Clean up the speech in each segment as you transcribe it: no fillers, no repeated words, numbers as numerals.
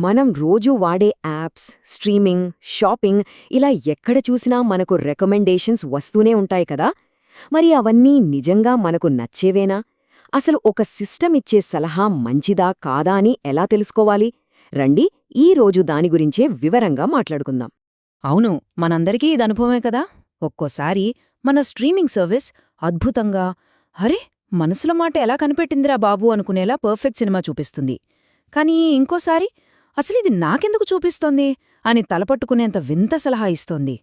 మనం రోజూ వాడే యాప్స్, స్ట్రీమింగ్, షాపింగ్ ఇలా ఎక్కడ చూసినా మనకు రికమెండేషన్స్ వస్తూనే ఉంటాయి కదా. మరి అవన్నీ నిజంగా మనకు నచ్చేవేనా? అసలు ఒక సిస్టమ్ ఇచ్చే సలహా మంచిదా కాదా అని ఎలా తెలుసుకోవాలి? రండి, ఈ రోజు దాని గురించే వివరంగా మాట్లాడుకుందాం. అవును, మనందరికీ ఇది అనుభవమే కదా. ఒక్కోసారి మన స్ట్రీమింగ్ సర్వీస్ అద్భుతంగా అరే మనసులో మాట ఎలా కనిపెట్టిందిరా బాబూ అనుకునేలా పర్ఫెక్ట్ సినిమా చూపిస్తుంది. కానీ ఇంకోసారి అసలిది నాకెందుకు చూపిస్తోంది అని తలపట్టుకునేంత వింత సలహా ఇస్తోంది.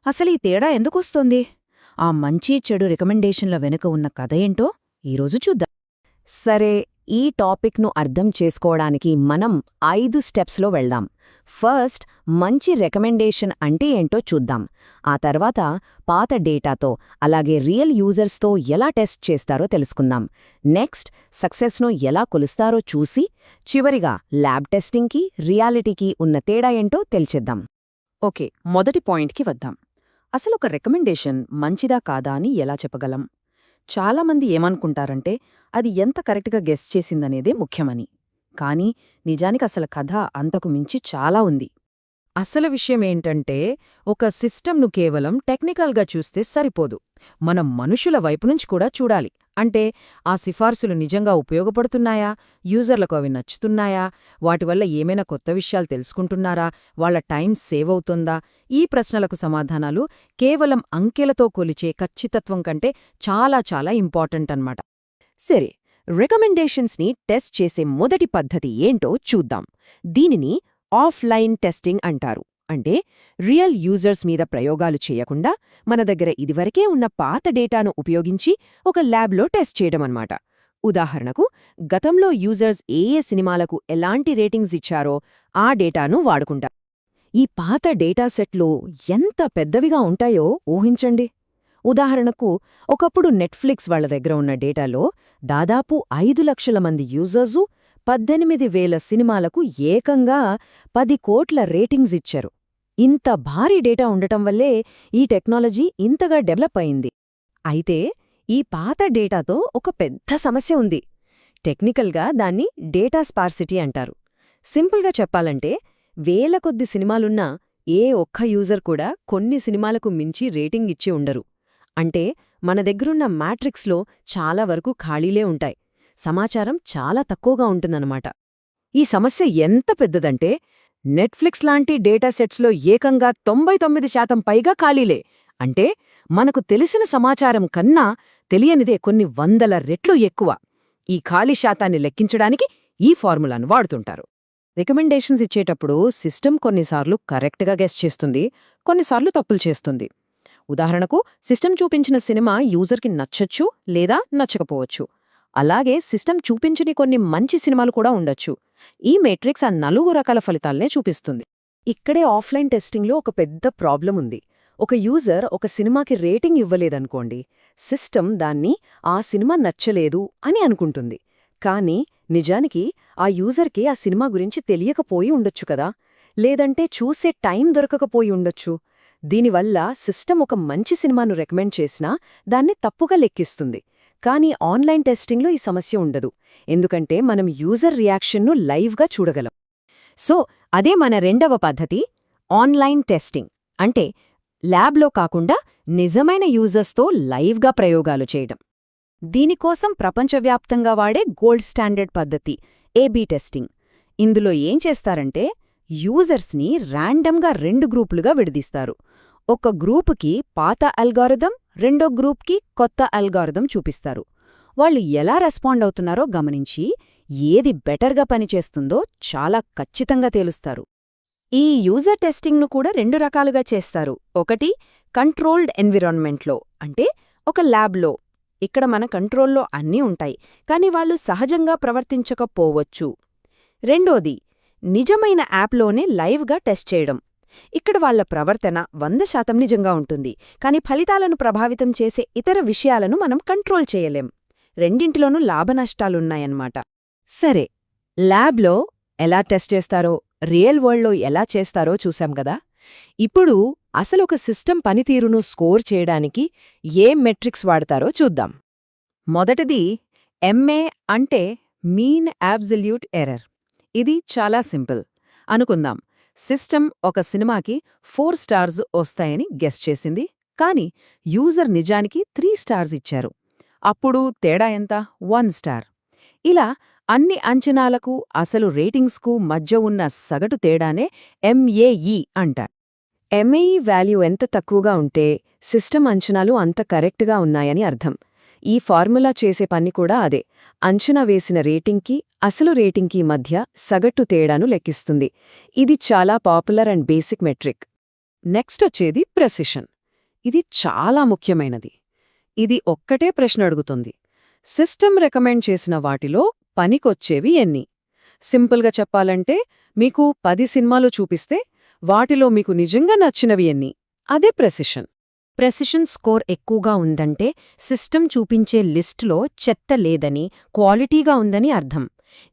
అసలీ తేడా ఎందుకొస్తోంది? ఆ మంచి చెడు రికమెండేషన్ల వెనుక ఉన్న కథ ఏంటో ఈరోజు చూద్దాం. సరే, ఈ టాపిక్ను అర్థం చేసుకోవడానికి మనం 5 స్టెప్స్లో వెళ్దాం. ఫస్ట్, మంచి రికమెండేషన్ అంటే ఏంటో చూద్దాం. ఆ తర్వాత పాత డేటాతో అలాగే రియల్ యూజర్స్తో ఎలా టెస్ట్ చేస్తారో తెలుసుకుందాం. నెక్స్ట్, సక్సెస్ను ఎలా కొలుస్తారో చూసి చివరిగా ల్యాబ్ టెస్టింగ్కి రియాలిటీకి ఉన్న తేడా ఏంటో తెలిచేద్దాం. ఓకే, మొదటి పాయింట్కి వద్దాం. అసలొక రికమెండేషన్ మంచిదా కాదా అని ఎలా చెప్పగలం? చాలామంది ఏమనుకుంటారంటే అది ఎంత కరెక్ట్గా గెస్ చేసిందనేదే ముఖ్యమని. కానీ నిజానికసలు కథ అంతకు మించి చాలా ఉంది. అసలు విషయమేంటంటే, ఒక సిస్టమ్ను కేవలం టెక్నికల్గా చూస్తే సరిపోదు. మనం మనుషుల వైపునుంచి కూడా చూడాలి. అంటే, ఆ సిఫార్సులు నిజంగా ఉపయోగపడుతున్నాయా? యూజర్లకు అవి నచ్చుతున్నాయా? వాటి వల్ల ఏమైనా కొత్త విషయాలు తెలుసుకుంటున్నారా? వాళ్ళ టైం సేవ్ అవుతుందా? ఈ ప్రశ్నలకు సమాధానాలు కేవలం అంకెలతో కొలిచే ఖచ్చితత్వం కంటే చాలా చాలా ఇంపార్టెంట్ అన్నమాట. సరే, రికమెండేషన్స్ని టెస్ట్ చేసే మొదటి పద్ధతి ఏంటో చూద్దాం. దీనిని ఆఫ్లైన్ టెస్టింగ్ అంటారు. అంటే రియల్ యూజర్స్ మీద ప్రయోగాలు చేయకుండా మన దగ్గర ఇదివరకే ఉన్న పాత డేటాను ఉపయోగించి ఒక ల్యాబ్లో టెస్ట్ చేయడమన్నమాట. ఉదాహరణకు, గతంలో యూజర్స్ ఏ సినిమాలకు ఎలాంటి రేటింగ్స్ ఇచ్చారో ఆ డేటాను వాడుకుంటారు. ఈ పాత డేటాసెట్లు ఎంత పెద్దవిగా ఉంటాయో ఊహించండి. ఉదాహరణకు, ఒకప్పుడు నెట్ఫ్లిక్స్ వాళ్ల దగ్గర ఉన్న డేటాలో దాదాపు 5 లక్షల మంది యూజర్సు 18,000 సినిమాలకు ఏకంగా 10 కోట్ల రేటింగ్స్ ఇచ్చారు. ఇంత భారీ డేటా ఉండటం వల్లే ఈ టెక్నాలజీ ఇంతగా డెవలప్ అయింది. అయితే ఈ పాత డేటాతో ఒక పెద్ద సమస్య ఉంది. టెక్నికల్గా దాన్ని డేటా స్పార్సిటీ అంటారు. సింపుల్గా చెప్పాలంటే, వేల కొద్ది సినిమాలున్నా ఏ ఒక్క యూజర్ కూడా కొన్ని సినిమాలకు మించి రేటింగ్ ఇచ్చి ఉండరు. అంటే మన దగ్గరున్న మ్యాట్రిక్స్లో చాలా వరకు ఖాళీలే ఉంటాయి. సమాచారం చాలా తక్కువగా ఉంటుందన్నమాట. ఈ సమస్య ఎంత పెద్దదంటే, నెట్ఫ్లిక్స్ లాంటి డేటాసెట్స్లో ఏకంగా 99% పైగా ఖాళీలే. అంటే మనకు తెలిసిన సమాచారం కన్నా తెలియనిదే కొన్ని వందల రెట్లు ఎక్కువ. ఈ ఖాళీ శాతాన్ని లెక్కించడానికి ఈ ఫార్ములాను వాడుతుంటారు. రికమెండేషన్స్ ఇచ్చేటప్పుడు సిస్టమ్ కొన్నిసార్లు కరెక్ట్గా గెస్ చేస్తుంది, కొన్నిసార్లు తప్పులు చేస్తుంది. ఉదాహరణకు, సిస్టమ్ చూపించిన సినిమా యూజర్కి నచ్చొచ్చు లేదా నచ్చకపోవచ్చు. అలాగే సిస్టమ్ చూపించని కొన్ని మంచి సినిమాలు కూడా ఉండొచ్చు. ఈ మేట్రిక్స్ ఆ 4 రకాల ఫలితాలనే చూపిస్తుంది. ఇక్కడే ఆఫ్లైన్ టెస్టింగ్లో ఒక పెద్ద ప్రాబ్లం ఉంది. ఒక యూజర్ ఒక సినిమాకి రేటింగ్ ఇవ్వలేదనుకోండి, సిస్టమ్ దాన్ని ఆ సినిమా నచ్చలేదు అని అనుకుంటుంది. కానీ నిజానికి ఆ యూజర్కి ఆ సినిమా గురించి తెలియకపోయి ఉండొచ్చు కదా, లేదంటే చూసే టైం దొరకకపోయి ఉండొచ్చు. దీనివల్ల సిస్టమ్ ఒక మంచి సినిమాను రికమెండ్ చేసినా దాన్ని తప్పుగా లెక్కిస్తుంది. కానీ ఆన్లైన్ టెస్టింగ్లో ఈ సమస్య ఉండదు, ఎందుకంటే మనం యూజర్ రియాక్షన్ను లైవ్గా చూడగలం. సో అదే మన రెండవ పద్ధతి, ఆన్లైన్ టెస్టింగ్. అంటే ల్యాబ్లో కాకుండా నిజమైన యూజర్స్తో లైవ్గా ప్రయోగాలు చేయడం. దీనికోసం ప్రపంచవ్యాప్తంగా వాడే గోల్డ్ స్టాండర్డ్ పద్ధతి ఏబీ టెస్టింగ్. ఇందులో ఏం చేస్తారంటే, యూజర్స్ని ర్యాండమ్గా 2 గ్రూపులుగా విడదీస్తారు. ఒక గ్రూపుకి పాత అల్గారిథం, రెండో గ్రూప్కి కొత్త అల్గారిథం చూపిస్తారు. వాళ్ళు ఎలా రెస్పాండ్ అవుతున్నారో గమనించి ఏది బెటర్గా పనిచేస్తుందో చాలా ఖచ్చితంగా తేలుస్తారు. ఈ యూజర్ టెస్టింగ్ను కూడా 2 రకాలుగా చేస్తారు. ఒకటి, కంట్రోల్డ్ ఎన్విరాన్మెంట్లో, అంటే ఒక ల్యాబ్లో. ఇక్కడ మన కంట్రోల్లో అన్నీ ఉంటాయి, కానీ వాళ్ళు సహజంగా ప్రవర్తించకపోవచ్చు. రెండోది, నిజమైన యాప్లోనే లైవ్గా టెస్ట్ చేయడం. ఇక్కడ వాళ్ల ప్రవర్తన 100% నిజంగా ఉంటుంది, కానీ ఫలితాలను ప్రభావితం చేసే ఇతర విషయాలను మనం కంట్రోల్ చేయలేం. రెండింటిలోనూ లాభనష్టాలున్నాయన్నమాట. సరే, ల్యాబ్లో ఎలా టెస్ట్ చేస్తారో, రియల్ వరల్డ్లో ఎలా చేస్తారో చూశాం కదా. ఇప్పుడు అసలొక సిస్టమ్ పనితీరును స్కోర్ చేయడానికి ఏ మెట్రిక్స్ వాడతారో చూద్దాం. మొదటిది ఎంఏ, అంటే మీన్ అబ్సల్యూట్ ఎర్రర్. ఇది చాలా సింపుల్. అనుకుందాం, సిస్టమ్ ఒక సినిమాకి 4 స్టార్స్ వస్తాయని గెస్ చేసింది, కానీ యూజర్ నిజానికి 3 స్టార్స్ ఇచ్చారు. అప్పుడు తేడా ఎంత? 1 స్టార్. ఇలా అన్ని అంచనాలకు అసలు రేటింగ్స్కు మధ్య ఉన్న సగటు తేడానే MAE అంటారు. MAE వాల్యూ ఎంత తక్కువగా ఉంటే సిస్టమ్ అంచనాలు అంత కరెక్ట్గా ఉన్నాయని అర్థం. ఈ ఫార్ములా చేసే పని కూడా అదే. అంచనా వేసిన రేటింగ్కి అసలు రేటింగ్కి మధ్య సగటు తేడాను లెక్కిస్తుంది. ఇది చాలా popular and basic metric. Next వచ్చేది ప్రెసిషన్. ఇది చాలా ముఖ్యమైనది. ఇది ఒక్కటే ప్రశ్న అడుగుతుంది. సిస్టమ్ రికమెండ్ చేసిన వాటిలో పనికొచ్చేవి ఎన్ని? సింపుల్గా చెప్పాలంటే, మీకు 10 సినిమాలు చూపిస్తే వాటిలో మీకు నిజంగా నచ్చినవి ఎన్ని? అదే ప్రెసిషన్. ప్రెసిషన్ స్కోర్ ఎక్కువగా ఉందంటే సిస్టమ్ చూపించే లిస్టులో చెత్త లేదని, క్వాలిటీగా ఉందని అర్థం.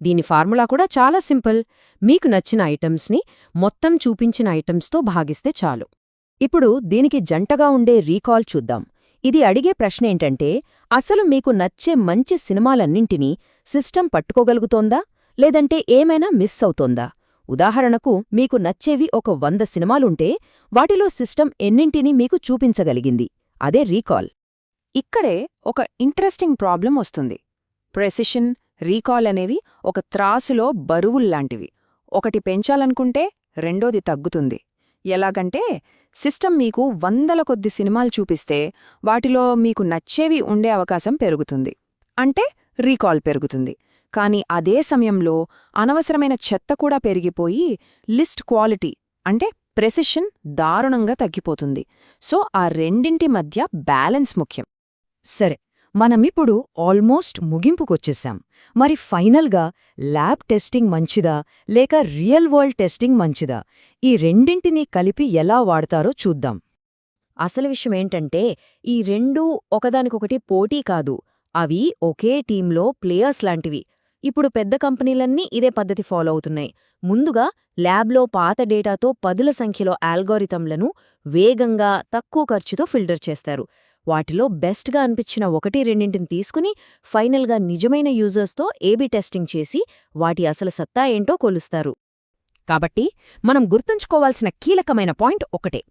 దీని ఫార్ములా కూడా చాలా సింపుల్. మీకు నచ్చిన ఐటమ్స్ని మొత్తం చూపించిన ఐటమ్స్తో భాగిస్తే చాలు. ఇప్పుడు దీనికి జంటగా ఉండే రీకాల్ చూద్దాం. ఇది అడిగే ప్రశ్నేంటంటే, అసలు మీకు నచ్చే మంచి సినిమాలన్నింటినీ సిస్టమ్ పట్టుకోగలుగుతోందా, లేదంటే ఏమైనా మిస్ అవుతోందా? ఉదాహరణకు, మీకు నచ్చేవి ఒక 100 సినిమాలుంటే వాటిలో సిస్టమ్ ఎన్నింటినీ మీకు చూపించగలిగింది. అదే రీకాల్. ఇక్కడే ఒక ఇంట్రెస్టింగ్ ప్రాబ్లం వస్తుంది. ప్రెసిషన్, రీకాల్ అనేవి ఒక త్రాసులో బరువుల్లాంటివి. ఒకటి పెంచాలనుకుంటే రెండోది తగ్గుతుంది. ఎలాగంటే, సిస్టమ్ మీకు 100ల కొద్ది సినిమాలు చూపిస్తే వాటిలో మీకు నచ్చేవి ఉండే అవకాశం పెరుగుతుంది. అంటే రీకాల్ పెరుగుతుంది. కానీ అదే సమయంలో అనవసరమైన చెత్త కూడా పెరిగిపోయి లిస్ట్ క్వాలిటీ అంటే ప్రెసిషన్ దారుణంగా తగ్గిపోతుంది. సో ఆ రెండింటి మధ్య బ్యాలెన్స్ ముఖ్యం. సరే, మనమిప్పుడు ఆల్మోస్ట్ ముగింపుకొచ్చేశాం. మరి ఫైనల్గా ల్యాబ్ టెస్టింగ్ మంచిదా లేక రియల్ వరల్డ్ టెస్టింగ్ మంచిదా? ఈ రెండింటినీ కలిపి ఎలా వాడతారో చూద్దాం. అసలు విషయమేంటంటే, ఈ రెండూ ఒకదానికొకటి పోటీ కాదు. అవి ఒకే టీంలో ప్లేయర్స్ లాంటివి. ఇప్పుడు పెద్ద కంపెనీలన్నీ ఇదే పద్ధతి ఫాలో అవుతున్నాయి. ముందుగా ల్యాబ్లో పాత డేటాతో పదుల సంఖ్యలో ఆల్గోరిథంలను వేగంగా, తక్కువ ఖర్చుతో ఫిల్టర్ చేస్తారు. వాటిలో బెస్ట్గా అనిపించిన 1-2 తీసుకుని ఫైనల్గా నిజమైన యూజర్స్తో ఏబీ టెస్టింగ్ చేసి వాటి అసలు సత్తా ఏంటో కొలుస్తారు. కాబట్టి మనం గుర్తుంచుకోవాల్సిన కీలకమైన పాయింట్ ఒకటే.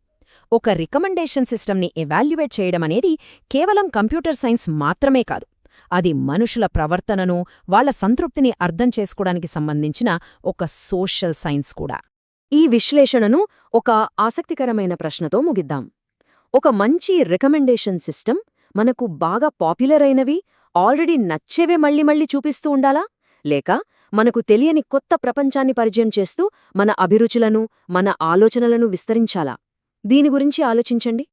ఒక రికమెండేషన్ సిస్టమ్ని ఎవాల్యుయేట్ చేయడమనేది కేవలం కంప్యూటర్ సైన్స్ మాత్రమే కాదు. అది మనుషుల ప్రవర్తనను, వాళ్ల సంతృప్తిని అర్థం చేసుకోవడానికి సంబంధించిన ఒక సోషల్ సైన్స్ కూడా. ఈ విశ్లేషణను ఒక ఆసక్తికరమైన ప్రశ్నతో ముగిద్దాం. ఒక మంచి రికమెండేషన్ సిస్టమ్ మనకు బాగా పాపులర్ అయినవి, ఆల్రెడీ నచ్చేవే మళ్ళీ చూపిస్తూ ఉండాలా? లేక మనకు తెలియని కొత్త ప్రపంచాన్ని పరిచయం చేస్తూ మన అభిరుచులను, మన ఆలోచనలను విస్తరించాలా? దీని గురించి ఆలోచించండి.